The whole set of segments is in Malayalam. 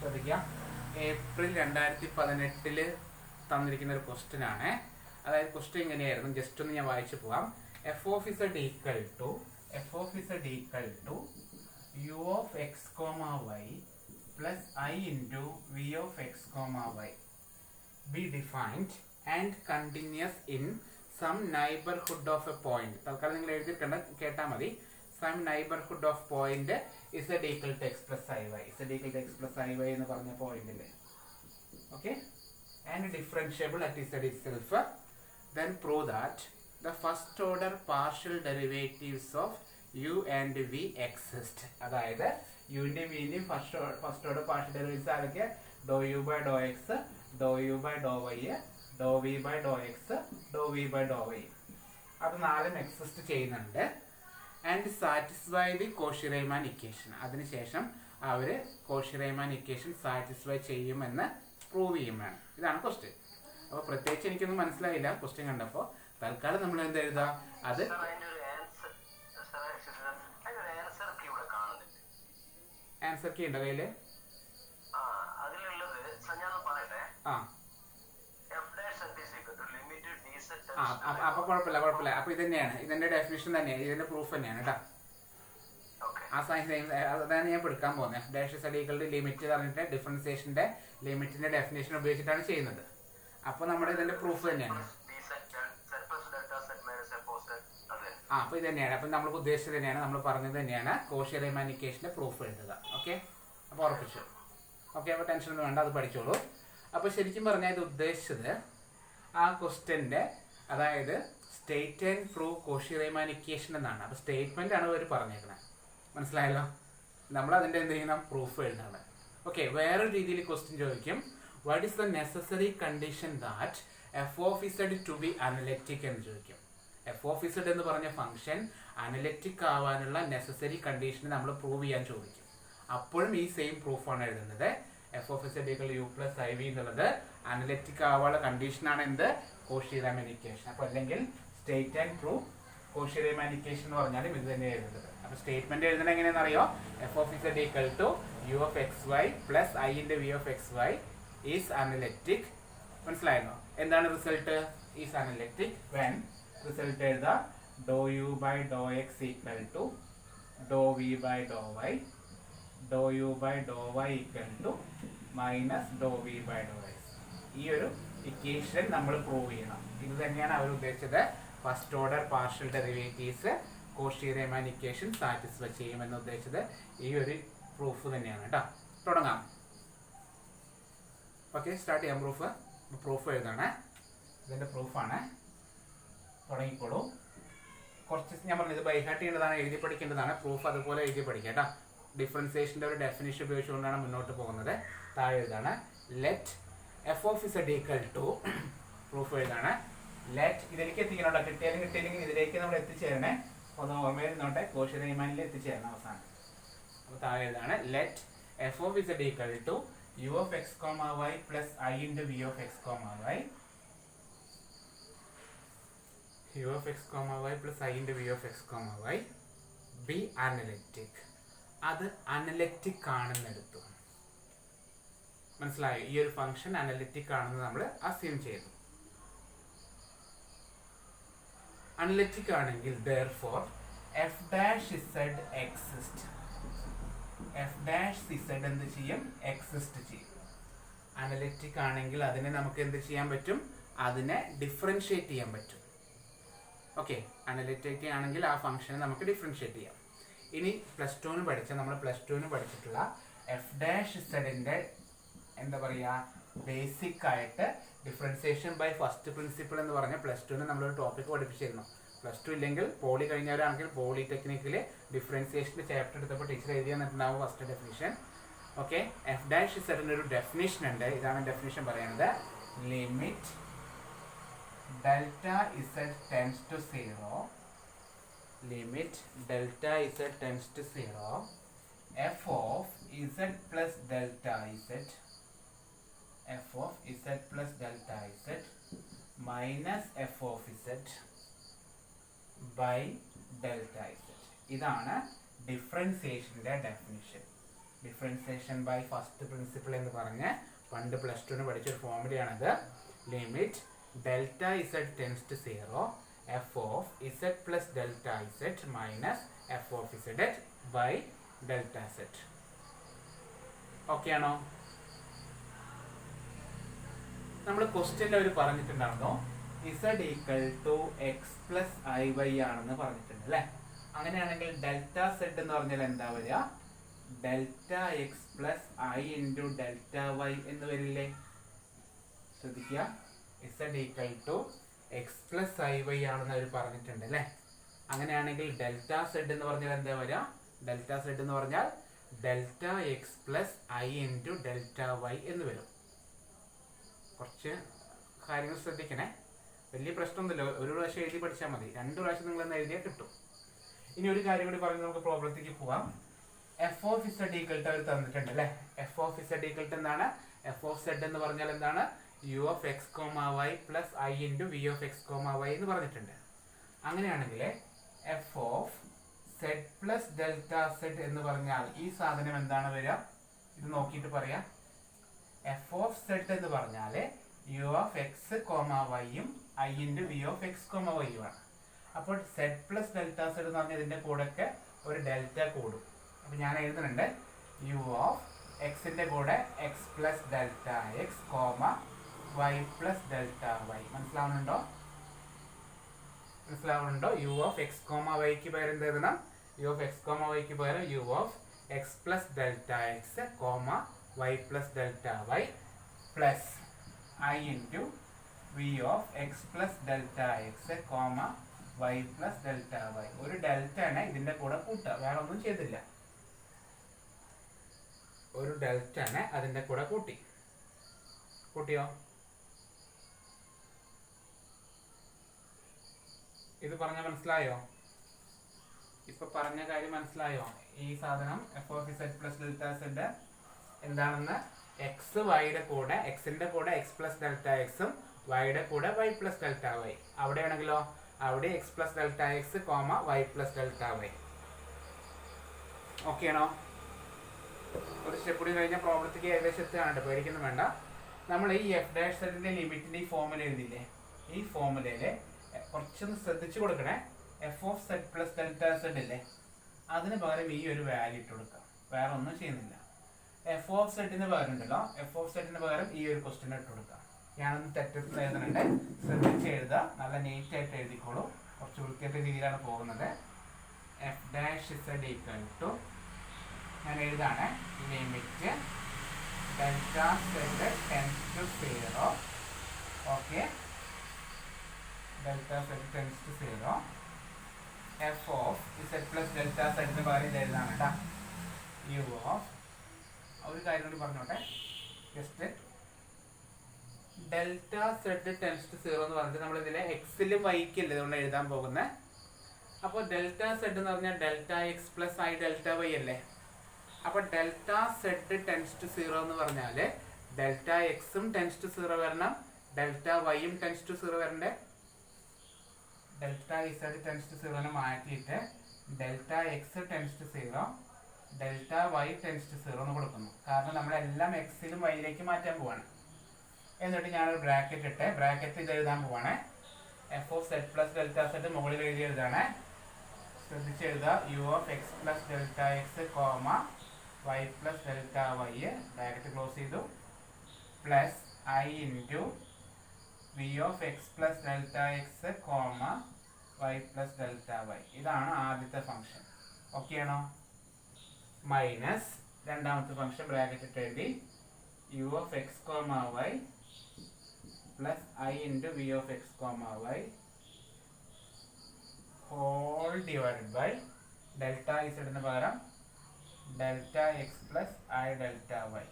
ശ്രദ്ധിക്കുക, ഏപ്രിൽ 2018 തന്നിരിക്കുന്ന ഒരു ക്വസ്റ്റ്യൻ ആണ്. അതായത് ക്വസ്റ്റ്യൻ ഇങ്ങനെയായിരുന്നു, ജസ്റ്റ് ഒന്ന് ഞാൻ വായിച്ചു പോവാം. F of Z equal to U of X comma Y plus I into V of X comma Y be defined and continuous in some neighbourhood of a point. തൽക്കാലം നിങ്ങൾ എഴുതിയിട്ടുണ്ട്, കേട്ടാൽ മതി. Some neighbourhood of point Z equal to X plus I Y, Z equal to X plus I Y എന്ന് പറഞ്ഞ പോയിന്റില്. Okay, and differentiable at Z itself. Then prove that the first order partial derivatives of u and v exist. അതായത് യുവിന്റെ വിന്റെയും ഫസ്റ്റ് ഓർഡർ പാർഷ്യൽ ഡെറിവേറ്റീവ്സ് ആരൊക്കെ? Doe U by Dr X, Dr U by Dr Y, doe V by Dr X, doe V by Dr Y. അത് നാലും എക്സിസ്റ്റ് ചെയ്യുന്നുണ്ട്. And satisfy the Cauchy Riemann equation. അതിനുശേഷം അവര് കോഷി-റീമാൻ ഇക്വേഷൻ സാറ്റിസ്ഫൈ ചെയ്യുമെന്ന് പ്രൂവ് ചെയ്യും വേണം. ഇതാണ് ക്വസ്റ്റ്യൻ. അപ്പൊ പ്രത്യേകിച്ച് എനിക്കൊന്നും മനസ്സിലായില്ല ക്വസ്റ്റ്യൻ കണ്ടപ്പോ. തൽക്കാലം നമ്മൾ എന്ത് എഴുതാം? അത് ആൻസർ കീ ഉണ്ടോ കയ്യില്? അപ്പൊ കുഴപ്പമില്ല. അപ്പൊ ഇത് തന്നെയാണ്, ഇതിന്റെ ഡെഫിനിഷൻ തന്നെയാണ്, ഇതിന്റെ പ്രൂഫ് തന്നെയാണ് കേട്ടോ. ആ സൈൻസ് അതാണ് ഞാൻ എടുക്കാൻ പോകുന്നത്. F dash z equal to limit പറഞ്ഞിട്ട് ഡിഫറൻസിയേഷന്റെ ലിമിറ്റിന്റെ ഡെഫിനേഷൻ ഉപയോഗിച്ചിട്ടാണ് ചെയ്യുന്നത്. അപ്പൊ നമ്മുടെ ഇതിന്റെ പ്രൂഫ് തന്നെയാണ്. അപ്പൊ ഇത് തന്നെയാണ്, അപ്പൊ നമ്മൾ ഉദ്ദേശിച്ചത് തന്നെയാണ്, നമ്മൾ പറഞ്ഞത് തന്നെയാണ്. കോഷി-റീമാൻ ഇക്വേഷന്റെ പ്രൂഫ് എഴുതുക. ഓക്കെ, അപ്പൊ ഉറപ്പിച്ചു. ഓക്കെ, അപ്പൊ ടെൻഷൻ ഒന്നും വേണ്ട, അത് പഠിച്ചോളൂ. അപ്പൊ ശരിക്കും പറഞ്ഞാൽ ഇത് ഉദ്ദേശിച്ചത് ആ ക്വസ്റ്റ്യന്റെ, അതായത് state and prove Cauchy Riemann equation എന്നാണ്. അപ്പൊ സ്റ്റേറ്റ്മെന്റ് ആണ് അവർ പറഞ്ഞേക്കുന്നത്. മനസ്സിലായല്ലോ? നമ്മൾ അതിന്റെ എന്ത് ചെയ്യണം? പ്രൂഫ് എഴുതണം. ഓക്കെ, വേറൊരു രീതിയിൽ ക്വസ്റ്റ്യൻ ചോദിക്കും, what is the necessary condition that f of z to be analytic എന്ന് ചോദിക്കും. എഫ് ഓഫ് z എന്ന് പറഞ്ഞ ഫംഗ്ഷൻ അനലിറ്റിക് ആവാനുള്ള നെസസറി കണ്ടീഷൻ നമ്മൾ പ്രൂവ് ചെയ്യാൻ ചോദിക്കും. അപ്പോഴും ഈ സെയിം പ്രൂഫാണ് എഴുതുന്നത്. F of z equal u plus i v എന്നുള്ളത് അനലിറ്റിക് ആവാനുള്ള കണ്ടീഷനാണ് എന്ത്? Cauchy Riemann equation. അപ്പൊ അല്ലെങ്കിൽ state and prove Cauchy Riemann equation എന്ന് പറഞ്ഞാലും ഇത് തന്നെ എഴുതുന്നത്. അപ്പൊ സ്റ്റേറ്റ്മെന്റ് എഴുതുന്നത് എങ്ങനെയാണെന്ന് അറിയോ? F of z equal to U of x y plus I into V of x y is analytic. മനസ്സിലായിരുന്നോ? എന്താണ് result? Is analytic when result എഴുതാ dou U by Dr x equal to Dr V by Dr Y, Dr U by Dr y equal to minus Dr V by Dr x. ഈ ഒരു ഇക്വേഷൻ നമ്മൾ പ്രൂവ് ചെയ്യണം. ഇത് തന്നെയാണ് അവർ ഉദ്ദേശിച്ചത്. First order partial derivatives കോഷി-റീമാൻ equation satisfy ചെയ്യുമെന്ന് ഉദ്ദേശിച്ചത് ഈ ഒരു പ്രൂഫ് തന്നെയാണ് കേട്ടോ. തുടങ്ങാം. ഓക്കെ, സ്റ്റാർട്ട് ചെയ്യാം. പ്രൂഫ് എഴുതാണ്. ഇതിന്റെ പ്രൂഫാണ്. തുടങ്ങിക്കോളൂ. കുറച്ച് ഞാൻ പറഞ്ഞത് ബൈഹാർട്ട് ചെയ്യേണ്ടതാണ്, എഴുതി പഠിക്കേണ്ടതാണ്. പ്രൂഫ് അതുപോലെ എഴുതി പഠിക്കാം കേട്ടോ. ഡിഫറൻസിയേഷന്റെ ഒരു ഡെഫിനിഷൻ ഉപയോഗിച്ചുകൊണ്ടാണ് മുന്നോട്ട് പോകുന്നത്. താഴെ എഴുതാണ് let f of Z equal to, proof എഴുതാണ് ലെറ്റ്, ഇതിലേക്ക് എത്തിക്കണോട്ടോ. കിട്ടിയില്ലെങ്കിൽ ഇതിലേക്ക് നമ്മൾ എത്തിച്ചേരണേ. ഒന്ന് ഓർമ്മയിൽ നിന്നോട്ടെ, കോഷി-റീമാനിൽ എത്തിച്ചേരണം അവസാനം. അപ്പോൾ താഴെ എഴുതാണ് let f of Z equal to u of x comma y plus I into v of x comma y, u of x comma y plus I into v of x comma y be analytic. അത് അനലിറ്റിക് ആണെന്നെടുത്തു. മനസ്സിലായോ? ഈ ഒരു ഫംഗ്ഷൻ അനലിറ്റിക് ആണെന്ന് നമ്മൾ അസ്യൂം ചെയ്തു. അനലിറ്റിക് ആണെങ്കിൽ therefore f dash z exist. F dash Z എന്ത് ചെയ്യും? എക്സിസ്റ്റ് ചെയ്യും. അനലിറ്റിക് ആണെങ്കിൽ അതിനെ നമുക്ക് എന്ത് ചെയ്യാൻ പറ്റും? അതിനെ ഡിഫറൻഷിയേറ്റ് ചെയ്യാൻ പറ്റും. ഓക്കെ, അനലിറ്റിക് ആണെങ്കിൽ ആ ഫംഗ്ഷനെ നമുക്ക് ഡിഫറൻഷിയേറ്റ് ചെയ്യാം. ഇനി നമ്മൾ പ്ലസ് ടുവിന് പഠിച്ചിട്ടുള്ള എഫ് ഡാഷ് ഇസഡിന്റെ എന്താ പറയുക, ബേസിക് ആയിട്ട് ഡിഫറൻസിയേഷൻ ബൈ ഫസ്റ്റ് പ്രിൻസിപ്പിൾ എന്ന് പറഞ്ഞ പ്ലസ് ടുവിന് നമ്മളൊരു ടോപ്പിക് പഠിപ്പിച്ചിരുന്നു. പ്ലസ് ടു ഇല്ലെങ്കിൽ പോളി കഴിഞ്ഞവരാണെങ്കിൽ പോളിടെക്നിക്കിൽ ഡിഫറൻസിയേഷൻ്റെ ചാപ്റ്റർ എടുത്തപ്പോൾ ടീച്ചർ എഴുതി തന്നിട്ടുണ്ടാവും first definition. Okay, f dash ഇസഡിന് ഒരു ഡെഫിനിഷൻ ഉണ്ട്. ഇതാണ് ഡെഫിനിഷൻ പറയുന്നത്. Limit delta z tends to 0, limit delta z tends to 0 f of z plus delta z, f of z plus delta z minus f of z by delta z. ഇതാണ് ഡിഫറൻസിയേഷന്റെ definition. Differentiation by first principle എന്ന് പറഞ്ഞ് പണ്ട് പ്ലസ് ടുവിന് പഠിച്ചൊരു ഫോമുലയാണത്. Limit delta z tends to 0 f of z plus delta z minus f of z by delta z. Okay ആണോ? നമ്മൾ ക്വസ്റ്റ്യനിൽ അവർ പറഞ്ഞിട്ടുണ്ടായിരുന്നോ z equal to X plus I y ആണെന്ന് പറഞ്ഞിട്ടുണ്ട് അല്ലേ? അങ്ങനെയാണെങ്കിൽ ഡെൽറ്റ സെഡ് എന്ന് പറഞ്ഞാൽ എന്താ വരിക? Delta x plus I into delta y എന്ന് വരില്ലേ? ശ്രദ്ധിക്കുക, z equal to X plus I y ആണെന്ന് അവർ പറഞ്ഞിട്ടുണ്ട് അല്ലേ? അങ്ങനെയാണെങ്കിൽ ഡെൽറ്റ സെഡ് എന്ന് പറഞ്ഞാൽ എന്താ വരിക? ഡെൽറ്റ സെഡ് എന്ന് പറഞ്ഞാൽ delta x plus I into delta y എന്ന് വരും. കുറച്ച് കാര്യങ്ങൾ ശ്രദ്ധിക്കണേ, വലിയ പ്രശ്നമൊന്നുമില്ല. ഒരു പ്രാവശ്യം എഴുതി പഠിച്ചാൽ മതി, 2 പ്രാവശ്യം നിങ്ങളെന്ന് എഴുതിയാൽ കിട്ടും. ഇനി ഒരു കാര്യം കൂടി പറഞ്ഞ് നമുക്ക് പ്രോബ്ലത്തിലേക്ക് പോവാം. F of Z equal to അവർ തന്നിട്ടുണ്ട് അല്ലേ? F of Z equal to എന്താണ്? എഫ് ഓഫ് സെഡ് എന്ന് പറഞ്ഞാൽ എന്താണ്? U of X comma Y plus I into V of X comma y എന്ന് പറഞ്ഞിട്ടുണ്ട്. അങ്ങനെയാണെങ്കിൽ f of z plus delta z എന്ന് പറഞ്ഞാൽ ഈ സാധനം എന്താണ് വരിക? ഇത് നോക്കിയിട്ട് പറയാം. എഫ് ഓഫ് സെഡ് എന്ന് പറഞ്ഞാൽ യു ഓഫ് എക്സ് കോമ വൈയും i into V of X comma വൈയും ആണ്. അപ്പോൾ സെഡ് പ്ലസ് ഡെൽറ്റ സെഡ് എന്ന് പറഞ്ഞാൽ ഇതിൻ്റെ കൂടെയൊക്കെ ഒരു ഡെൽറ്റ കൂടും. അപ്പോൾ ഞാൻ എഴുതുന്നുണ്ട് യു ഓഫ് എക്സിൻ്റെ കൂടെ x plus delta x comma Y plus delta y. മനസ്സിലാവുന്നുണ്ടോ? യു ഓഫ് എക്സ് കോമ വൈക്ക് പകരം എന്ത് എഴുതണം? യു ഓഫ് എക്സ് കോമ വൈക്ക് പകരം u of x plus delta x comma Y plus delta y plus I into V of x plus delta x comma Y plus delta y. ഒരു ഡെൽറ്റയാണ് ഇതിൻ്റെ കൂടെ കൂട്ടുക, വേറെ ഒന്നും ചെയ്തില്ല. ഒരു ഡെൽറ്റയാണ് അതിൻ്റെ കൂടെ കൂട്ടിയോ? ഇത് പറഞ്ഞ മനസ്സിലായോ? ഇപ്പൊ പറഞ്ഞ കാര്യം മനസ്സിലായോ? ഈ സാധനം f of z plus delta z എന്താണെന്ന് എക്സ് വൈയുടെ കൂടെ എക്സിന്റെ കൂടെ എക്സ് പ്ലസ് ഡെൽറ്റ എക്സും വൈയുടെ കൂടെ വൈ പ്ലസ് ഡെൽറ്റ വൈ. അവിടെയാണെങ്കിലോ അവിടെ x plus delta x comma Y plus delta y. Okay ആണോ? ഒരു സ്റ്റെപ്പ് കൂടി കഴിഞ്ഞാൽ പ്രോബ്ലത്തിലേക്ക് ഏകദേശം എത്തുകയാണ്, പേടിക്കുന്നു വേണ്ട. നമ്മൾ ഈ എഫ് ഡാഷ് സെഡിന്റെ ലിമിറ്റിന്റെ ഈ ഫോമുല എഴുതിയില്ലേ? ഈ ഫോമുലയില് കുറച്ചൊന്ന് ശ്രദ്ധിച്ചു കൊടുക്കണേ. F of z plus delta z ഇല്ലേ, അതിന് പകരം ഈ ഒരു വാല്യൂ ഇട്ട് കൊടുക്കാം, വേറെ ഒന്നും ചെയ്യുന്നില്ല. എഫ് ഓഫ് സെഡിന് പകരം ഉണ്ടല്ലോ, എഫ് ഓഫ് സെഡിന് പകരം ഈ ഒരു ക്വസ്റ്റ്യൻ ഇട്ട് കൊടുക്കാം. ഞാനൊന്ന് തെറ്റത്ത് എഴുതുന്നുണ്ട്, ശ്രദ്ധിച്ച് എഴുതുക, നല്ല നീറ്റ് ആയിട്ട് എഴുതിക്കോളൂ. കുറച്ച് വൃത്തിയായിട്ട് രീതിയിലാണ് പോകുന്നത്. F dash z equal to ഞാൻ എഴുതാണ് limit delta z tends to 0. Okay, delta z tends to 0 f of z plus delta സെഡിന് പകരം ഇത് എഴുതാണ് കേട്ടോ. യു ഓഫ് ഒരു കാര്യം കൂടി പറഞ്ഞോട്ടെ, just delta z tends to 0 എന്ന് പറഞ്ഞിട്ട് നമ്മൾ ഇതിലെ എക്സിലും വൈക്കല്ലേ ഇതുകൊണ്ട് എഴുതാൻ പോകുന്നത്. അപ്പോൾ ഡെൽറ്റ സെഡ് എന്ന് പറഞ്ഞാൽ delta x plus i delta y അല്ലേ? അപ്പോൾ ഡെൽറ്റ സെഡ് ടെൻസ് ടു 0 എന്ന് പറഞ്ഞാൽ ഡെൽറ്റ എക്സും ടെൻസ് ടു 0 വരണം, ഡെൽറ്റ വൈയും ടെൻസ് ടു 0 വരണ്ടേ? ഡെൽറ്റ ഇസഡ് ടെൻസ് ടു 0 മാറ്റിയിട്ട് delta x tends to 0 delta y tends to 0 എന്ന് കൊടുക്കുന്നു. കാരണം നമ്മളെല്ലാം എക്സിലും വൈയിലേക്ക് മാറ്റാൻ പോവാണ്. എന്നിട്ട് ഞാനൊരു ബ്രാക്കറ്റ് ഇട്ട് ബ്രാക്കറ്റ് ഇത് എഴുതാൻ പോവാണ്. F of z plus delta z മുകളിൽ എഴുതി എഴുതാണ്, ശ്രദ്ധിച്ച് എഴുതുക. U of x plus delta x comma Y plus delta y bracket close ചെയ്തു plus I into V of x plus delta x comma Y plus delta y. ഇതാണ് ആദ്യത്തെ ഫംഗ്ഷൻ. ഓക്കെ ആണോ? മൈനസ് രണ്ടാമത്തെ ഫംഗ്ഷൻ ബ്രാക്കറ്റ് ഇട്ട് എഴുതി u of X comma Y plus I into V of X comma y whole divided by delta ഇസഡിന് പകരം delta x plus i delta y.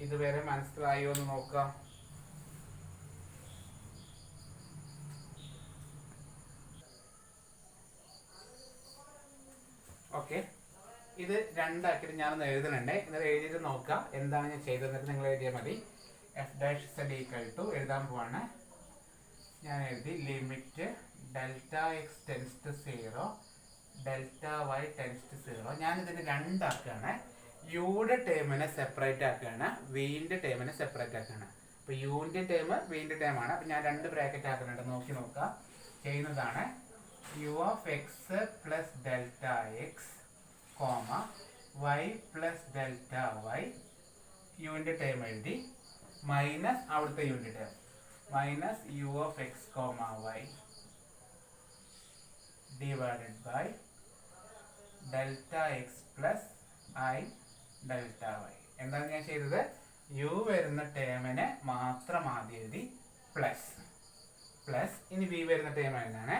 ഇതുവരെ മനസ്സിലായോ എന്ന് നോക്കാം. ഓക്കെ, ഇത് രണ്ടാക്കിയിട്ട് ഞാനൊന്ന് എഴുതുന്നുണ്ട്. എന്നിട്ട് എഴുതിയിട്ട് നോക്കാം എന്താണ് ഞാൻ ചെയ്തത്, നിങ്ങൾ എഴുതിയാൽ മതി. F dash z equal to എഴുതാൻ പോവാണ്. ഞാൻ എഴുതി limit delta x tends to 0 delta y tends to 0. ഞാനിതിന് രണ്ടാക്കുകയാണ്. യുടെ ടേമിനെ സെപ്പറേറ്റ് ആക്കുകയാണ്, വിന്റെ ടേമിനെ സെപ്പറേറ്റ് ആക്കുകയാണ്. അപ്പോൾ യുവിൻ്റെ ടേം വിന്റെ ടേം ആണ്. അപ്പോൾ ഞാൻ 2 ബ്രാക്കറ്റ് ആക്കുന്നുണ്ട്, നോക്കുക ചെയ്യുന്നതാണ്. U of x plus delta x comma Y plus delta y, യുവിൻ്റെ ടേം എഴുതി, മൈനസ് അവിടുത്തെ യുവിൻ്റെ term minus u of X comma y divided by delta x plus i delta y. എന്താണ് ഞാൻ ചെയ്തത്? യു വരുന്ന ടേമിനെ മാത്രം ആദ്യം എഴുതി പ്ലസ് പ്ലസ്, ഇനി വി വരുന്ന ടേം എഴുതാണ്.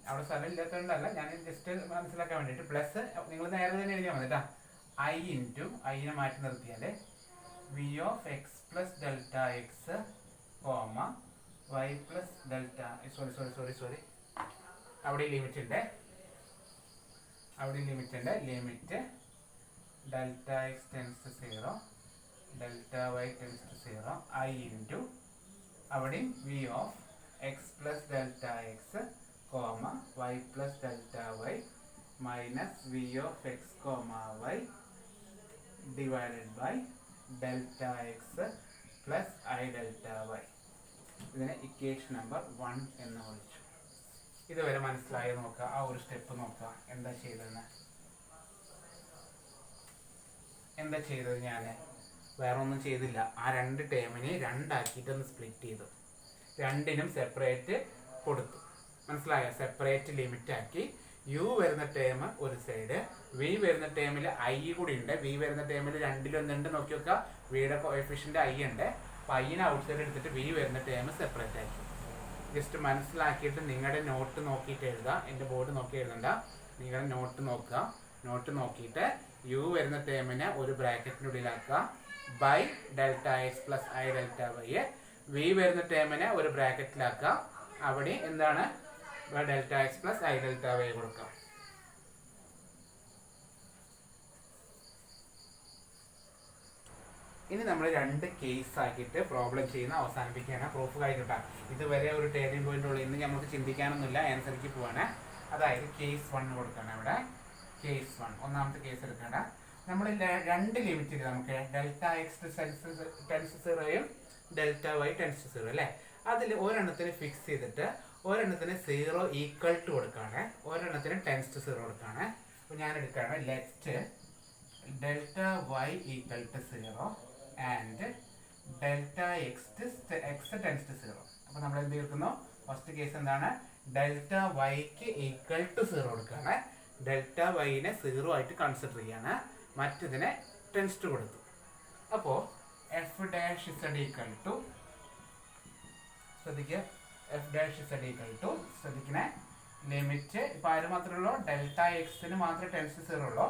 അവിടെ സ്ഥലം ഇല്ലാത്തതുകൊണ്ടല്ല, ഞാൻ ജസ്റ്റ് മനസ്സിലാക്കാൻ വേണ്ടിയിട്ട് പ്ലസ് നിങ്ങൾ നേരെ തന്നെ എഴുതിയാൽ മതി കേട്ടോ. ഐ ഇൻറ്റു ഐനെ മാറ്റി നിർത്തിയാൽ v of x plus delta x comma Y plus delta, sorry അവിടെ ലിമിറ്റ് ഉണ്ട്, limit delta x tends to 0, delta y tends to 0, i into അവിടെ v of x plus delta x comma Y plus delta y minus v of X comma y divided by delta x plus i delta y. ഇതിനെ ഇക്വേഷൻ നമ്പർ 1 എന്ന് വിളിച്ചു. ഇതുവരെ മനസ്സിലായി നോക്കുക. ആ ഒരു സ്റ്റെപ്പ് നോക്കുക, എന്താ ചെയ്തത് ഞാൻ വേറെ ഒന്നും ചെയ്തില്ല. ആ 2 ടേമിനെ 2 ആക്കിയിട്ടൊന്ന് സ്പ്ലിറ്റ് ചെയ്തു, 2നും സെപ്പറേറ്റ് കൊടുത്തു. മനസ്സിലായോ? സെപ്പറേറ്റ് ലിമിറ്റ് ആക്കി. യു വരുന്ന ടേം ഒരു സൈഡ്, വി വരുന്ന ടേമിൽ ഐ കൂടി ഉണ്ട്. വി വരുന്ന ടേമിൽ 2-1 നോക്കി നോക്കുക, വിയുടെ കോഎഫിഷ്യന്റ് ഐ ഉണ്ട്. അപ്പോൾ ഐനെ ഔട്ട് സൈഡ് എടുത്തിട്ട് വി വരുന്ന ടേം സെപ്പറേറ്റ് ആക്കി. ജസ്റ്റ് മനസ്സിലാക്കിയിട്ട് നിങ്ങളുടെ നോട്ട് നോക്കിയിട്ട് എഴുതുക. എൻ്റെ ബോർഡ് നോക്കി എഴുതണ്ട, നിങ്ങളുടെ നോട്ട് നോക്കിയിട്ട് യു വരുന്ന ടേമിനെ ഒരു ബ്രാക്കറ്റിനുള്ളിലാക്കുക by delta x plus i delta y. V വരുന്ന ടേമിനെ ഒരു ബ്രാക്കറ്റിലാക്കുക, അവിടെ എന്താണ് delta x plus i delta y കൊടുക്കുക. ഇനി നമ്മൾ 2 കേസ് ആക്കിയിട്ട് പ്രോബ്ലം ചെയ്യുന്ന അവസാനിപ്പിക്കുകയാണ്. പ്രൂഫ് കഴിഞ്ഞിട്ടാണ്. ഇതുവരെ ഒരു ടേണിംഗ് പോയിന്റ് ഉള്ളൂ. ഇന്ന് നമുക്ക് ചിന്തിക്കാനൊന്നുമില്ല, ആൻസറിക്ക് പോവാണ്. അതായത് കേസ് 1 കൊടുക്കണം. ഇവിടെ കേസ് 1 ഒന്നാമത്തെ കേസ് എടുക്കേണ്ട. നമ്മൾ 2 ലിമിറ്റ് നമുക്ക് ഡെൽറ്റ എക്സ് ടെൻസ് 0യും ഡെൽറ്റ വൈ ടെൻസ് 0 അല്ലേ. അതിൽ ഒരെണ്ണത്തിന് ഫിക്സ് ചെയ്തിട്ട് ഒരെണ്ണത്തിന് 0 ഈക്വൽ ടു കൊടുക്കുകയാണ്, ഒരെണ്ണത്തിന് ടെൻസ് ടു 0 കൊടുക്കുകയാണ്. അപ്പോൾ ഞാൻ എടുക്കുകയാണ് let delta y equal to 0 and delta x tends to 0. അപ്പോൾ നമ്മൾ എന്ത് എടുക്കുന്നു? ഫസ്റ്റ് കേസ് എന്താണ്? ഡെൽറ്റ വൈക്ക് ഈക്വൽ ടു 0 കൊടുക്കുകയാണ്. ഡെൽറ്റ വൈനെ 0 ആയിട്ട് കൺസിഡർ ചെയ്യാണ്, മറ്റതിനെ ടെൻസ് ടു കൊടുത്തു. അപ്പോൾ f dash z equal to, ശ്രദ്ധിക്കുക, f dash z equal to, ശ്രദ്ധിക്കണേ, ലിമിറ്റ് ഇപ്പം ആര് മാത്രമേ ഉള്ളൂ? ഡെൽറ്റ എക്സിന് മാത്രമേ ടെൻസ് 0 ഉള്ളൂ.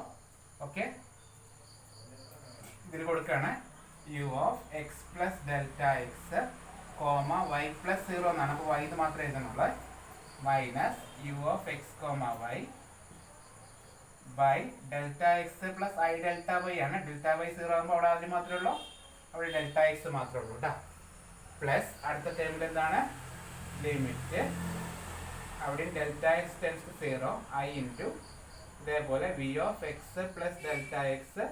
ഓക്കെ, ഇതിൽ കൊടുക്കുകയാണ് u of x plus delta x comma Y plus 0 എന്നാണ്. അപ്പോൾ വൈ ഇത് മാത്രമേ എഴുതുന്നുള്ളൂ, minus u of X comma y by delta x plus i delta y ആണ്. ഡെൽറ്റ വൈ 0 ആകുമ്പോൾ അവിടെ ആദ്യം മാത്രമേ ഉള്ളൂ, അവിടെ ഡെൽറ്റ എക്സ് മാത്രമേ ഉള്ളൂ കേട്ടോ. പ്ലസ് അടുത്ത ടേമിൽ എന്താണ്? ലിമിറ്റ് അവിടെ delta x tends to 0 i into ഇതേപോലെ v of x plus delta x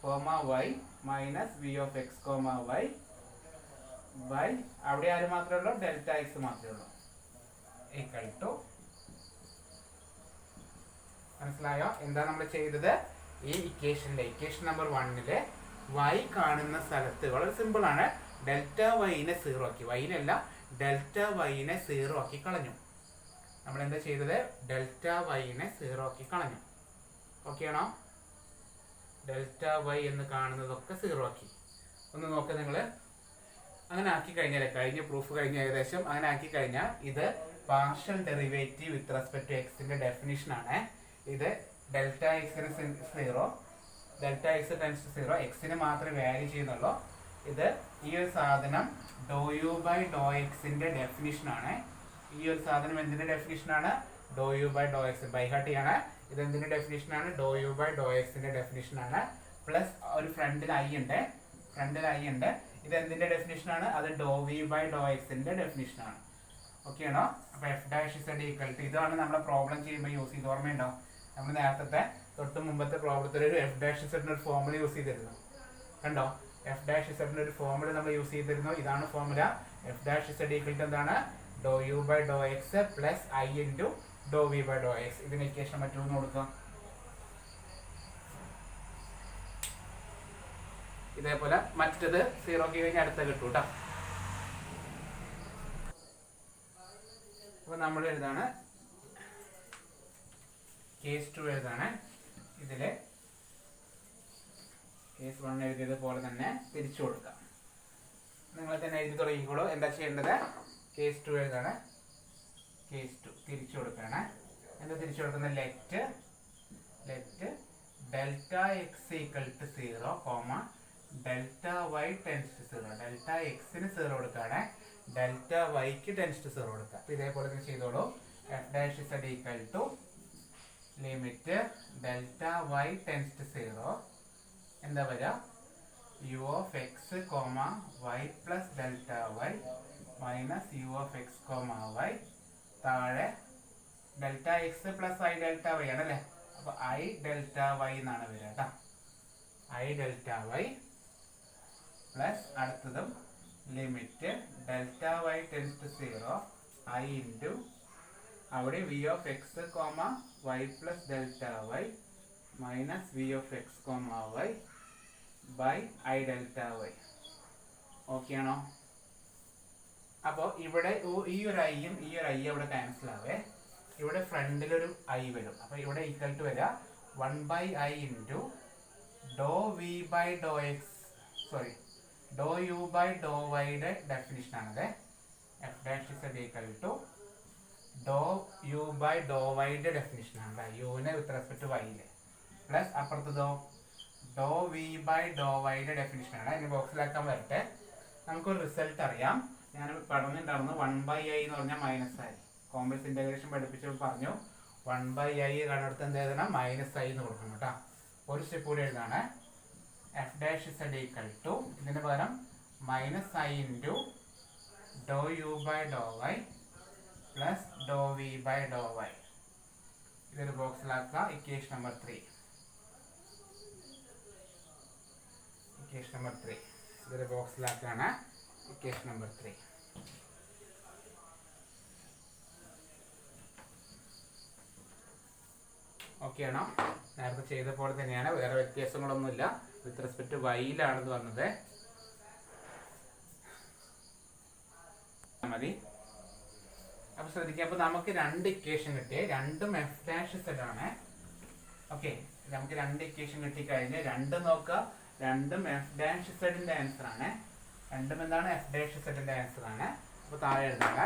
comma y minus v of X comma y by അവിടെ ആര് മാത്രമേ ഉള്ളൂ? ഡെൽറ്റ എക്സ് മാത്രമേ ഉള്ളൂ, ഈക്വൽ ടു. മനസ്സിലായോ എന്താ നമ്മൾ ചെയ്തത്? ഈ ഇക്വേഷൻ നമ്പർ 1 വൈ കാണുന്ന സ്ഥലത്ത് വളരെ സിമ്പിൾ ആണ്. ഡെൽറ്റ വൈനെ 0 ആക്കി, വൈനല്ല ഡെൽറ്റ വൈനെ 0 ആക്കി കളഞ്ഞു. നമ്മൾ എന്താ ചെയ്തത്? ഡെൽറ്റ വൈനെ 0 ആക്കി കളഞ്ഞു. ഓക്കെ ആണോ? ഡെൽറ്റ വൈ എന്ന് കാണുന്നതൊക്കെ 0 ആക്കി. ഒന്ന് നോക്കുക നിങ്ങൾ. അങ്ങനെ ആക്കി കഴിഞ്ഞാൽ, കഴിഞ്ഞ പ്രൂഫ് കഴിഞ്ഞ ഏകദേശം അങ്ങനെ ആക്കി കഴിഞ്ഞാൽ ഇത് partial derivative with respect to എക്സിന്റെ ഡെഫിനിഷൻ ആണ്. ഇത് ഡെൽറ്റ എക്സിന് 0, ഡെൽറ്റ എക്സ് ടെൻസ് 0, എക്സിന് മാത്രമേ വാല്യൂ ചെയ്യുന്നുള്ളൂ. ഇത് ഈ ഒരു സാധനം ഡോ യു ബൈ ഡോ എക്സിന്റെ ഡെഫിനിഷൻ ആണ്. ഈ ഒരു സാധനം എന്തിന്റെ ഡെഫിനിഷൻ ആണ്? Dou U by Dr x. By heart ചെയ്യാണ്. ഇത് എന്തിന്റെ ഡെഫിനിഷൻ ആണ്? ഡോ യു ബൈ ഡോ എക്സിന്റെ ഡെഫിനിഷൻ ആണ്. പ്ലസ് ഒരു ഫ്രണ്ടിൽ ഐ ഉണ്ട്. ഇത് എന്തിന്റെ ഡെഫിനിഷൻ ആണ്? അത് ഡോ വി ബൈ ഡോ എക്സിന്റെ ഡെഫിനിഷൻ ആണ്. ഓക്കെ ആണോ? അപ്പൊ f dash z equal to, ഇതാണ് നമ്മളെ പ്രോബ്ലം ചെയ്യുമ്പോൾ യൂസ് ചെയ്ത് ഓർമ്മയുണ്ടോ? നമ്മൾ നേരത്തെ തൊട്ട് മുമ്പത്തെ പ്രോബ്ലത്തിൽ ഒരു എഫ് ഡാഷ് സെറ്റിന് ഒരു ഫോർമുല യൂസ് ചെയ്തിരുന്നു. കണ്ടോ, എഫ് ഡാഷ് സെറ്റിന് ഒരു ഫോർമുല നമ്മൾ യൂസ് ചെയ്തിരുന്നു. ഇതാണ് formula. F dash z equal to എന്താണ്? ഡോ U by Dr x plus I into dou V by Dr x. ഇതിന് ഇക്വേഷൻ മറ്റൊന്ന് കൊടുക്കുക. ഇതേപോലെ മറ്റത് 0 കഴിഞ്ഞ് അടുത്ത കിട്ടും കേട്ടോ. അപ്പോൾ നമ്മൾ എഴുതാണ് കേസ് 2 എഴുതാണ്. ഇതില് കേസ് 1 എഴുതിയത് പോലെ തന്നെ തിരിച്ചു കൊടുക്കാം. നിങ്ങൾ തന്നെ എഴുതി തുടങ്ങിക്കോളൂ. എന്താ ചെയ്യേണ്ടത്? കേസ് 2 എഴുതാണ്. കേസ് 2 തിരിച്ചു കൊടുക്കുകയാണ്. എന്താ തിരിച്ചു കൊടുക്കുന്നത്? Let delta x equal to 0 comma delta y tends to 0. Delta എക്സിന് 0 കൊടുക്കുകയാണ്, ഡെൽറ്റ വൈക്ക് ടെൻസ് ടു 0 കൊടുക്കുക. അപ്പോൾ ഇതേപോലെ തന്നെ ചെയ്തോളൂ. F dash z equal to limit delta y tends to 0 എന്താ വരിക? U of X comma Y plus delta y minus u of X comma y താഴെ delta x plus i delta y ആണല്ലേ. അപ്പോൾ ഐ ഡെൽറ്റ വൈ എന്നാണ് വരിക കേട്ടോ. ഐ ഡെൽറ്റ വൈ പ്ലസ് അടുത്തതും limit delta y tends to 0 i into അവിടെ v of X comma Y plus delta y minus v of X comma y by i delta y. Okay ആണോ? അപ്പോൾ ഇവിടെ ഈ ഒരു ഐയും ഈ ഒരു ഐ അവിടെ ക്യാൻസൽ ആവേ. ഇവിടെ ഫ്രണ്ടിലൊരു ഐ വരും. അപ്പോൾ ഇവിടെ ഈക്വൽ ടു വരിക 1/i into dou V by Dr X Dr U by dou വൈയുടെ ഡെഫിനിഷൻ ആണത്. F dash is equal to dou U by dou വൈയുടെ ഡെഫിനിഷൻ ആണ്. യുവിന് വിത്ത് റെസ്പെക്ട് വൈയില് പ്ലസ് അപ്പുറത്തതോ ഡോ വി ബൈ ഡോ വൈയുടെ ഡെഫിനിഷൻ ആണ്. ഇനി ബോക്സിലാക്കാൻ വരട്ടെ. നമുക്കൊരു റിസൾട്ട് അറിയാം. ഞാൻ പറഞ്ഞിട്ടുണ്ടായിരുന്നു 1/i എന്ന് പറഞ്ഞാൽ മൈനസ് ആയി. കോംപ്ലക്സ് ഇന്റഗ്രേഷൻ പഠിപ്പിച്ചപ്പോൾ പറഞ്ഞു 1/i കണ്ടെടുത്ത് എന്ത് എഴുതണം? മൈനസ് ഐ എന്ന് കൊടുക്കണം കേട്ടോ. ഒരു സ്റ്റെപ്പ് കൂടി എഴുതാണ്. F dash z equal to ഇതിന് പകരം minus i into dou U by Dr y plus dou V by Dr y. ഇതൊരു ബോക്സിലാക്കുക. Equation number 3. ഇക്വേഷൻ നമ്പർ 3 ഇതൊരു ബോക്സിലാക്കാണ്. Equation number 3. ഓക്കെ ആണോ? നേരത്തെ ചെയ്ത പോലെ തന്നെയാണ്, വേറെ വ്യത്യാസങ്ങളൊന്നുമില്ല. വിത്ത് റെസ്പെക്ട് വൈയിലാണെന്ന് പറഞ്ഞത് മതി. അപ്പൊ ശ്രദ്ധിക്കുക. അപ്പൊ നമുക്ക് രണ്ട് ഇക്വേഷൻ കിട്ടിയ രണ്ടും എഫ് ഡാഷ് സെഡ് ആണ്. ഓക്കെ, നമുക്ക് രണ്ട് ഇക്വേഷൻ കിട്ടിക്കഴിഞ്ഞ് രണ്ടും നോക്കുക. രണ്ടും എഫ് ഡാഷ് സെഡിന്റെ ആൻസർ ആണ്. രണ്ടും എന്താണ്? എഫ് ഡാഷ് സെഡിന്റെ ആൻസർ ആണ്. അപ്പൊ താഴെ എഴുതുക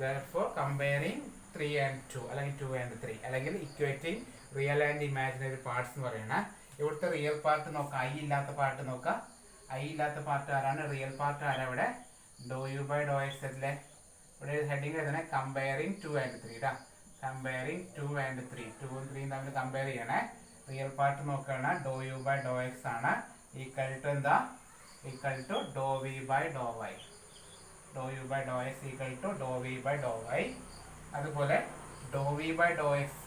therefore comparing 3 and 2 അല്ലെങ്കിൽ 2 and 3 അല്ലെങ്കിൽ equating real and imaginary parts എന്ന് പറയുന്നത്. ഇവിടുത്തെ റിയൽ പാർട്ട് നോക്കാം, ഐ ഇല്ലാത്ത പാർട്ട് നോക്കാം. ഐ ഇല്ലാത്ത പാർട്ട് ആരാണ്? റിയൽ പാർട്ട് ആരാ? ഇവിടെ ഡോ യു ബൈ ഡോ എക്സ് അല്ലേ. ഇവിടെ ഹെഡിങ് എഴുതണേ കമ്പയറിംഗ് 2 and 3 ഇടാ. കമ്പയറിംഗ് 2 and 3 2 ഉം 3 തമ്മിൽ കമ്പയർ ചെയ്യണേ. റിയൽ പാർട്ട് നോക്കുകയാണ് doh U by Dr x ആണ്. ഈക്വൽ ടു എന്താ? Equal to Dr V by Dr Y. Dr U by Dr x equal to Dr V by Dr y. അതുപോലെ doh V by Dr x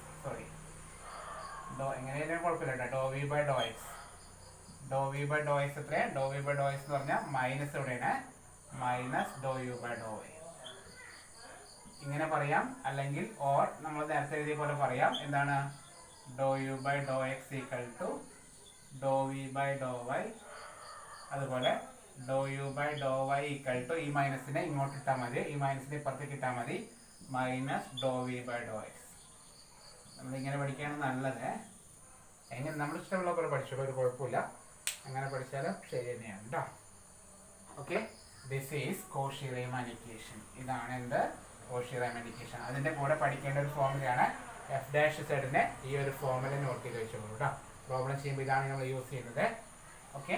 എങ്ങനെയായാലും കുഴപ്പമില്ല. Doh V by Dr x എത്രയാണ്? Doh V by Dr x എന്ന് പറഞ്ഞാൽ മൈനസ് എവിടെയാണ്? Minus doh U by Dr y. ഇങ്ങനെ പറയാം, അല്ലെങ്കിൽ ഓർ നമ്മൾ നേരത്തെ എഴുതിയ പോലെ പറയാം. എന്താണ്? ഡോ U by Dr x equal to Dr V by Dr y. അതുപോലെ dou U by Dr y equal to ഈ മൈനസിനെ ഇങ്ങോട്ട് ഇട്ടാൽ മതി, ഈ മൈനസിനെ ഇപ്പുറത്തേക്ക് ഇട്ടാൽ മതി, minus Dr V by Dr x. നമ്മളിങ്ങനെ പഠിക്കുകയാണ് നല്ലത്. എങ്ങനെ നമ്മൾ ഇഷ്ടമുള്ള പോലെ പഠിച്ചോളൂ, ഒരു കുഴപ്പമില്ല. അങ്ങനെ പഠിച്ചാലും ശരി തന്നെയാണ് കേട്ടോ. Okay, this is കോഷി-റീമാൻ equation. ഇതാണ് എന്ത്? Cauchy Riemann equation. അതിൻ്റെ കൂടെ പഠിക്കേണ്ട ഒരു ഫോർമുലയാണ് എഫ് ഡാഷ് സെഡിനെ. ഈ ഒരു ഫോർമുല നോട്ട് ചെയ്ത് വെച്ചോളൂ കേട്ടോ. പ്രോബ്ലം ചെയ്യുമ്പോൾ ഇതാണ് നമ്മൾ യൂസ് ചെയ്യുന്നത്. ഓക്കെ,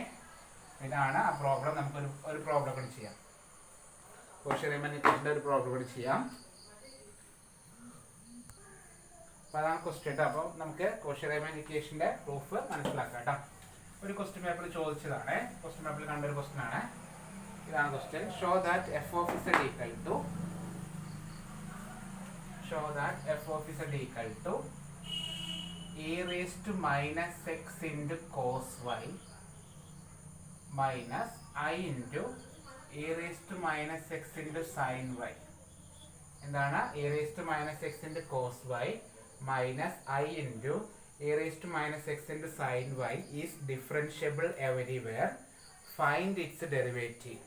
ഇതാണ് ആ പ്രോബ്ലം. നമുക്കൊരു പ്രോബ്ലം കൂടി ചെയ്യാം. കോഷി-റീമാൻ ഇക്വേഷൻ്റെ ഒരു പ്രോബ്ലം കൂടി ചെയ്യാം. അപ്പോൾ അതാണ് ക്വസ്റ്റ്യൻ കേട്ടോ. അപ്പോൾ നമുക്ക് കോഷി-റീമാൻ ഇക്വേഷൻ്റെ പ്രൂഫ് മനസ്സിലാക്കാം കേട്ടോ. ഒരു ക്വസ്റ്റ്യൻ പേപ്പറിൽ ചോദിച്ചതാണ്. ക്വസ്റ്റ്യൻ പേപ്പറിൽ കണ്ടൊരു ക്വസ്റ്റ്യൻ ആണ്. ഇതാണ് question. Show that f of Z equal to e raised to minus x into cos y minus I into e raised to minus x into sin y. എന്താണ് e raised to minus x into cos y minus I into e raised to minus x into sin y is differentiable everywhere. Find its derivative.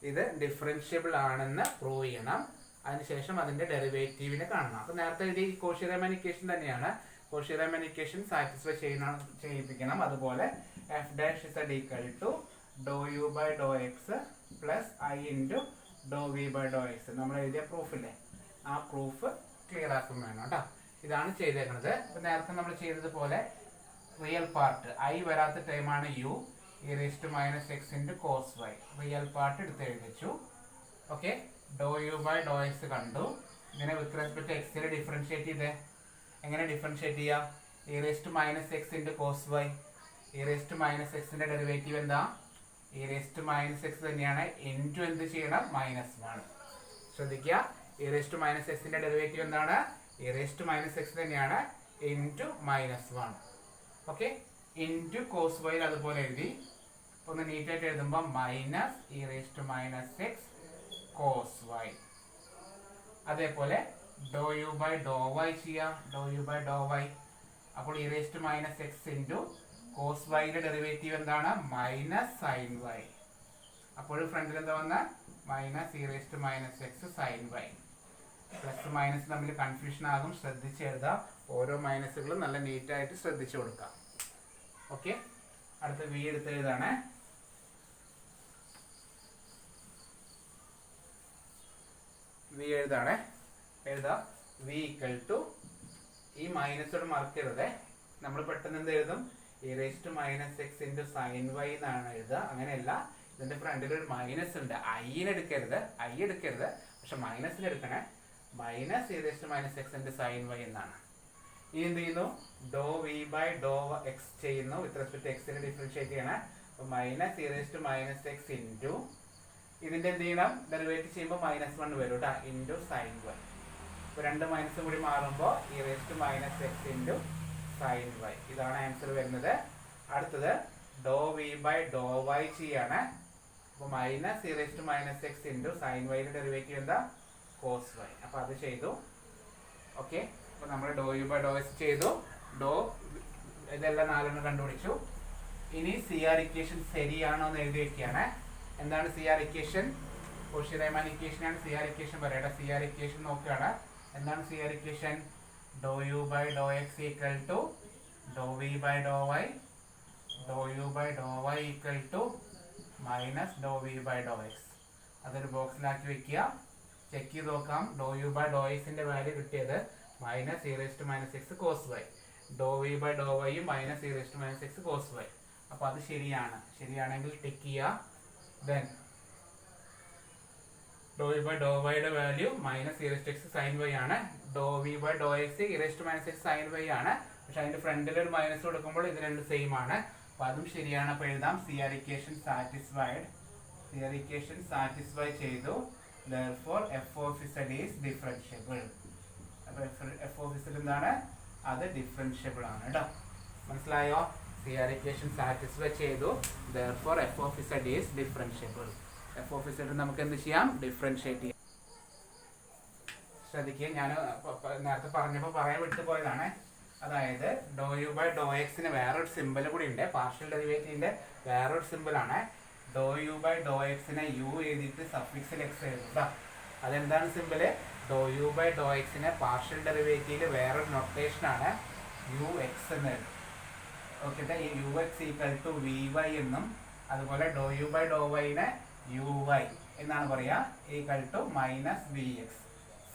ഇത് ഡിഫറൻഷ്യബിൾ ആണെന്ന് പ്രൂവ് ചെയ്യണം. അതിനുശേഷം അതിന്റെ ഡെറിവേറ്റീവിനെ കാണണം. അപ്പോൾ നേരത്തെ ഇത് കോഷി-റീമാൻ ഇക്വേഷൻ തന്നെയാണ്. കോഷി-റീമാൻ ഇക്വേഷൻ സാറ്റിസ്ഫൈ ചെയ്യിപ്പിക്കണം. അതുപോലെ f dash z equal to dou u by dou x plus I into dou v by dou x. നമ്മൾ എഴുതിയ പ്രൂഫില്ലേ, ആ പ്രൂഫ് ക്ലിയർ ആക്കും വേണം കേട്ടോ. ഇതാണ് ചെയ്തേക്കുന്നത്. അപ്പോൾ നേരത്തെ നമ്മൾ ചെയ്തതുപോലെ റിയൽ പാർട്ട് I വരാത്ത ടൈമാണ് u e raised to minus x into cos y. Real part എടുത്ത് എഴുതിച്ചു. Okay, dou u by dou x കണ്ടു. ഇങ്ങനെ വിത്ത് റെസ്പെക്ട് എക്സിനെ ഡിഫറൻഷിയേറ്റ് ചെയ്തേ. എങ്ങനെ ഡിഫറൻഷിയേറ്റ് ചെയ്യാം? e raised to minus x into cos y. e raised to minus x ന്റെ ഡെറിവേറ്റീവ് എന്താ? e raised to minus x തന്നെയാണ്. ഇൻറ്റു എന്ത് ചെയ്യണം? മൈനസ് 1. ശ്രദ്ധിക്കുക, e raised to minus x ന്റെ ഡെറിവേറ്റീവ് എന്താണ്? e raised to minus x തന്നെയാണ്. Into minus 1. Okay, into cos y അതുപോലെ എഴുതി. ഒന്ന് നീറ്റായിട്ട് എഴുതുമ്പോൾ minus e raised to minus x cos y. അതേപോലെ dou U by Dr y ചെയ്യാം. Dou U by Dr y. അപ്പോൾ e raised to minus x into cos വൈയുടെ ഡെറിവേറ്റീവ് എന്താണ്? Minus sine y. അപ്പോൾ ഫ്രണ്ടിൽ എന്താ വന്ന? Minus e raised to minus x sine Y. Plus minus തമ്മിൽ കൺഫ്യൂഷൻ ആകും, ശ്രദ്ധിച്ച് എഴുതാം. ഓരോ മൈനസുകളും നല്ല നീറ്റായിട്ട് ശ്രദ്ധിച്ചു കൊടുക്കാം. ഓക്കെ, അടുത്ത വി എടുത്ത് എഴുതാണ്. വി എഴുതാണ്. എഴുതാം വി ഈക്വൽ ടു, ഈ മൈനസോട് മാർക്ക് ചെയ്തത് നമ്മൾ പെട്ടെന്ന് എന്ത് എഴുതും? e raised to minus x into sin y എന്നാണ് എഴുതുക. അങ്ങനെയല്ല, ഇതിന്റെ ഫ്രണ്ടിൽ ഒരു മൈനസ് ഉണ്ട്. ഐനെ എടുക്കരുത്, ഐ എടുക്കരുത്, പക്ഷെ മൈനസിന് എടുക്കണേ. Minus e raised to minus x into sin y എന്നാണ്. ഇനി എന്ത് ചെയ്യുന്നു? ഡോ വി ബൈ ഡോ എക്സ് ചെയ്യുന്നു. വിത്ത് റെസ്പെക്ട് എക്സിനെ ഡിഫറൻഷിയേറ്റ് ചെയ്യണം. അപ്പോൾ minus e raised to minus x into ഇതിന്റെ എന്ത് ചെയ്യണം? ഡെറിവേറ്റ് ചെയ്യുമ്പോൾ മൈനസ് 1 വരും കേട്ടോ, ഇൻറ്റു സൈൻ വൈ. അപ്പോൾ രണ്ട് മൈനസും കൂടി മാറുമ്പോൾ e raised to minus x into sine y. ഇതാണ് ആൻസർ വരുന്നത്. അടുത്തത് dou V by Dr y ചെയ്യാണ്. അപ്പോൾ minus e raised to minus x into sine വൈയുടെ ഡെറിവേറ്റീവ് എന്താ? Cos y. അപ്പോൾ അത് ചെയ്തു. ഓക്കെ, അപ്പോൾ നമ്മൾ dou U by dou s ചെയ്തു. ഡോ ഇതെല്ലാം നാലെണ്ണം കണ്ടുപിടിച്ചു. ഇനി സി ആർ ഇക്വേഷൻ ശരിയാണോ എന്ന് എഴുതി വെക്കുകയാണ്. എന്താണ് സി ആർ ഇക്വേഷൻ? കോഷി-റീമാൻ ഇക്വേഷനാണ് സി ആർ ഇക്വേഷൻ പറയട്ടെ. സി ആർ ഇക്വേഷൻ നോക്കുകയാണ്. എന്താണ് C R equation? Dou U by Dr x equal to Dr V by Dr Y, Dr U by Dr y equal to minus Dr V by Dr x. അതൊരു ബോക്സിലാക്കി വെക്കുക. ചെക്ക് ചെയ്ത് നോക്കാം. ഡോ യു ബൈ ഡോ എക്സിന്റെ വാല്യൂ കിട്ടിയത് minus e raised to minus x cos y. Dou V by dou വൈയും minus e raised to minus x cos y. അപ്പോൾ അത് ശരിയാണ്. ശരിയാണെങ്കിൽ ടിക്ക് ചെയ്യുക. Then dou V by dou വൈയുടെ value minus e raised to x sin y ആണ്. Dou V by Dr x e raised to minus x sin y ആണ്. പക്ഷെ അതിന്റെ ഫ്രണ്ടിൽ ഒരു മൈനസ് കൊടുക്കുമ്പോൾ ഇത് രണ്ട് സെയിം ആണ്. അപ്പോൾ അതും ശരിയാണ്. അപ്പോൾ എഴുതാം C R equation satisfied. C R equation satisfy ചെയ്തു. Therefore f of z is differentiable. അപ്പോൾ f of z എന്താണ്? അത് ഡിഫറൻഷ്യബിൾ ആണ് കേട്ടോ. മനസ്സിലായോ? സി ആർ ഇക്വേഷൻ സാറ്റിസ്ഫൈ ചെയ്തു. Therefore f of z is differentiable. f of z നമുക്ക് എന്ത് ചെയ്യാം? ഡിഫറൻഷിയേറ്റ് ചെയ്യാം. ശ്രദ്ധിക്കുക, ഞാൻ നേരത്തെ പറഞ്ഞപ്പോൾ പറയാൻ വിട്ടുപോയതാണ്. അതായത് ഡോ യു ബൈ ഡോ എക്സിന് വേറൊരു സിമ്പിൾ കൂടി ഉണ്ട്. പാർഷ്യൽ ഡെറിവേറ്റീവിന്റെ വേറൊരു സിമ്പിളാണ്. ഡോ യു ബൈ ഡോ എക്സിനെ യു എഴുതിയിട്ട് സഫിക്സിൽ എക്സ് എഴുതുക. അതെന്താണ് simple? Dou U by dou എക്സിനെ പാർഷ്യൽ ഡെറിവേറ്റീവിൽ വേറൊരു നൊട്ടേഷനാണ് യു എക്സ് എന്ന് എഴുതും. ഓക്കെ, u x equal to v y എന്നും അതുപോലെ ഡോ യു ബൈ ഡോ വൈനെ യു വൈ എന്നാണ് പറയുക. Equal to minus v x.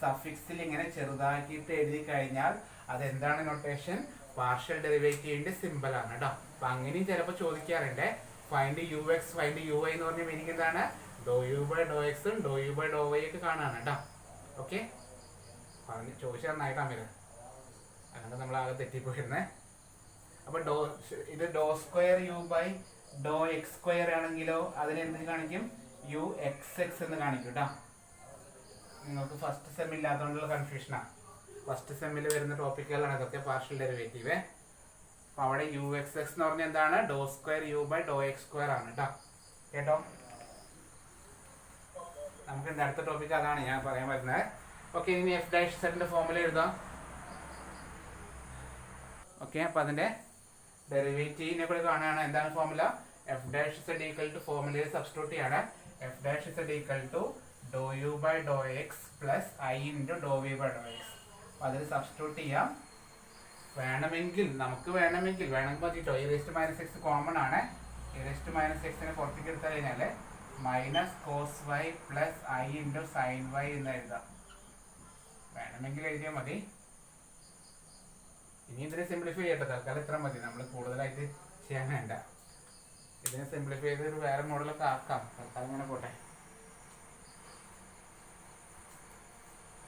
സഫിക്സിൽ ഇങ്ങനെ ചെറുതാക്കിയിട്ട് എഴുതി കഴിഞ്ഞാൽ അതെന്താണ് നൊട്ടേഷൻ? പാർഷ്യൽ ഡെറിവേറ്റീവിന്റെ സിമ്പിളാണ് കേട്ടോ. അപ്പം അങ്ങനെയും ചിലപ്പോൾ ചോദിക്കാറുണ്ട്. Find u x find u y എന്ന് പറഞ്ഞ മീനിങ് എന്താണ്? ഡോ യു ബൈ ഡോ എക്സും doh U by Dr y ഒക്കെ കാണാണ് കേട്ടോ. ഓക്കെ, പറഞ്ഞ് ചോദിച്ചാൽ നന്നായിട്ടാണ് വരുന്നത്. അങ്ങനെ നമ്മൾ ആകെ തെറ്റിപ്പോയിരുന്നേ. അപ്പോൾ ഇത് dou square u by Dr x square ആണെങ്കിലോ അതിനെന്ത് കാണിക്കും? യു എക്സ് എക്സ് എന്ന് കാണിക്കും കേട്ടോ. നിങ്ങൾക്ക് ഫസ്റ്റ് സെം ഇല്ലാത്തതുകൊണ്ടുള്ള കൺഫ്യൂഷനാണ്. ഫസ്റ്റ് സെമ്മിൽ വരുന്ന ടോപ്പിക്കുകളാണ് ഇതൊക്കെ, പാർഷ്യൽ ഡെറിവേറ്റീവ്. അപ്പോൾ അവിടെ യു എക്സ് എക്സ് എന്ന് പറഞ്ഞാൽ എന്താണ്, dou square u by Dr x square ആണ് കേട്ടോ. കേട്ടോ, നമുക്ക് എൻ്റെ അടുത്ത ടോപ്പിക് അതാണ് ഞാൻ പറയാൻ പറ്റുന്നത്. ഓക്കെ, ഇനി എഫ് ഡാഷ് സെറ്റിൻ്റെ ഫോമുല എഴുതാം. ഓക്കെ, അപ്പോൾ അതിൻ്റെ ഡെറിവേറ്റീവിനെ കൂടെ കാണുകയാണ്. എന്താണ് formula? F dash z equal to ഫോമുലയിൽ സബ്സ്റ്റിറ്റ്യൂട്ട് ചെയ്യാണ്. F dash z equal to dou U by Dr x plus I into dou V by Dr x. അപ്പോൾ അതിൽ സബ്സ്റ്റിറ്റ്യൂട്ട് ചെയ്യാം. വേണമെങ്കിൽ വേണമെങ്കിൽ മതിട്ടോ. E raised minus x common ആണ്. ഇ റേസ്റ്റ് മൈനസ് എക്സിനെ പുറത്തേക്ക് എടുത്തു കഴിഞ്ഞാൽ minus cos y plus I into sine Y എന്ന് എഴുതാം. വേണമെങ്കിൽ എഴുതിയാൽ മതി. ഇനി ഇതിനെ സിംപ്ലിഫൈ ചെയ്യട്ടെ. തൽക്കാലം ഇത്ര മതി, നമ്മൾ കൂടുതലായിട്ട് ചെയ്യാൻ വേണ്ട. ഇതിനെ സിംപ്ലിഫൈ ചെയ്ത് ഒരു വേറെ മോഡലൊക്കെ ആക്കാം. തൽക്കാലം ഇങ്ങനെ പോട്ടെ.